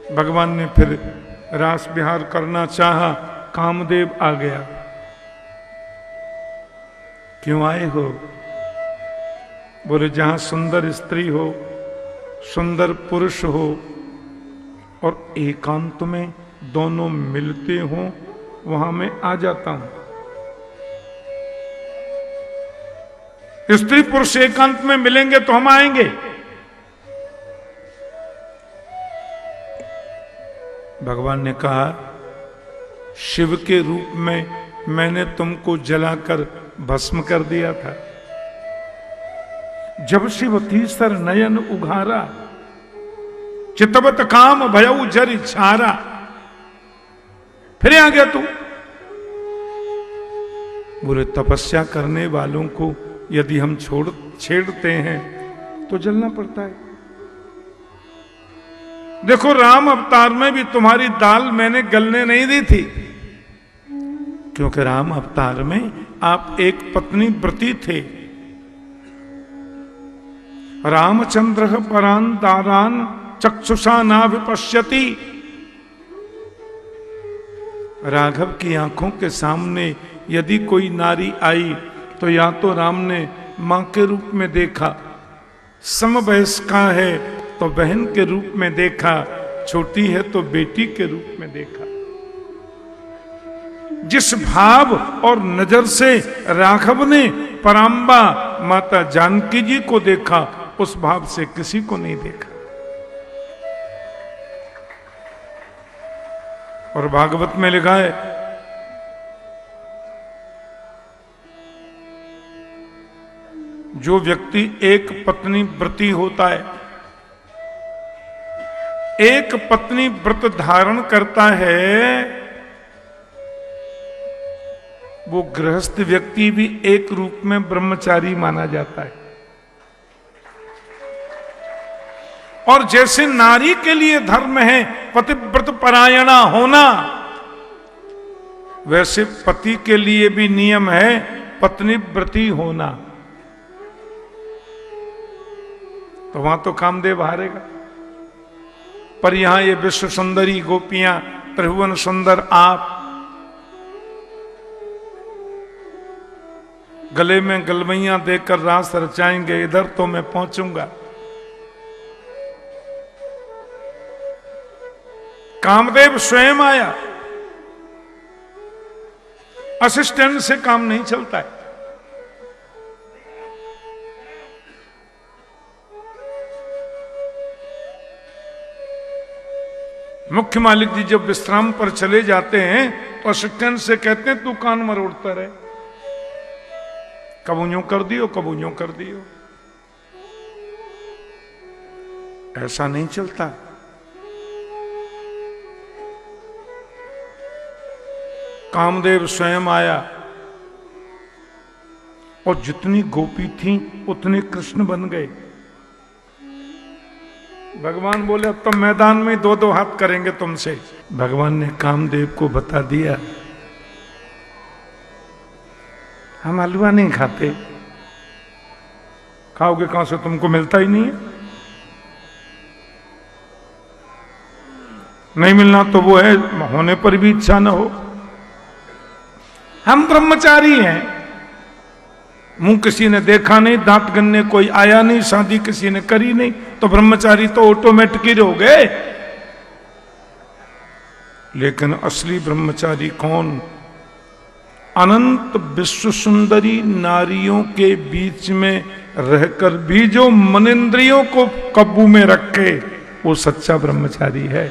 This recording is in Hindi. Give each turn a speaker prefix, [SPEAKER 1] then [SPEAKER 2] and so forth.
[SPEAKER 1] भगवान ने फिर रास विहार करना चाहा, कामदेव आ गया। क्यों आए हो? बोले जहां सुंदर स्त्री हो, सुंदर पुरुष हो और एकांत में दोनों मिलते हो, वहां मैं आ जाता हूं। स्त्री पुरुष एकांत में मिलेंगे तो हम आएंगे। भगवान ने कहा, शिव के रूप में मैंने तुमको जलाकर भस्म कर दिया था। जब शिव तीसर नयन उघारा, चितवत काम भयउ जरि छारा। फिर आ गया तू। बोले तपस्या करने वालों को यदि हम छेड़ते हैं तो जलना पड़ता है। देखो राम अवतार में भी तुम्हारी दाल मैंने गलने नहीं दी थी, क्योंकि राम अवतार में आप एक पत्नी व्रती थे। रामचंद्र परान दारान चक्षुषा नाभिपश्यति। राघव की आंखों के सामने यदि कोई नारी आई तो या तो राम ने मां के रूप में देखा, समवयस्का है तो बहन के रूप में देखा, छोटी है तो बेटी के रूप में देखा। जिस भाव और नजर से राघव ने परांबा माता जानकी जी को देखा, उस भाव से किसी को नहीं देखा। और भागवत में लिखा है, जो व्यक्ति एक पत्नी व्रती होता है, एक पत्नी व्रत धारण करता है, वो गृहस्थ व्यक्ति भी एक रूप में ब्रह्मचारी माना जाता है। और जैसे नारी के लिए धर्म है पतिव्रत परायणा होना, वैसे पति के लिए भी नियम है पत्नी व्रती होना। तो वहां तो कामदेव हारेगा, पर यहां ये विश्व सुंदरी गोपियां, त्रिभुवन सुंदर आप, गले में गलवैयां देकर रास रचाएंगे, इधर तो मैं पहुंचूंगा। कामदेव स्वयं आया, असिस्टेंट से काम नहीं चलता है। मुख्य मालिक जी जब विश्राम पर चले जाते हैं तो असिस्टेंट से कहते हैं तू कान मरोड़ता रहे, कब यूं कर दियो कब यूं कर दियो। ऐसा नहीं चलता। कामदेव स्वयं आया और जितनी गोपी थी उतने कृष्ण बन गए। भगवान बोले अब तो मैदान में दो दो हाथ करेंगे तुमसे। भगवान ने कामदेव को बता दिया, हम हलवा नहीं खाते। खाओगे कहां से, तुमको मिलता ही नहीं है। नहीं मिलना तो वो है, होने पर भी इच्छा ना हो। हम ब्रह्मचारी हैं, मुंह किसी ने देखा नहीं, दांत गन्ने कोई आया नहीं, शादी किसी ने करी नहीं, तो ब्रह्मचारी तो ऑटोमेटिक ही हो गए। लेकिन असली ब्रह्मचारी कौन? अनंत विश्व सुंदरी नारियों के बीच में रहकर भी जो मनेंद्रियों को काबू में रखे, वो सच्चा ब्रह्मचारी है।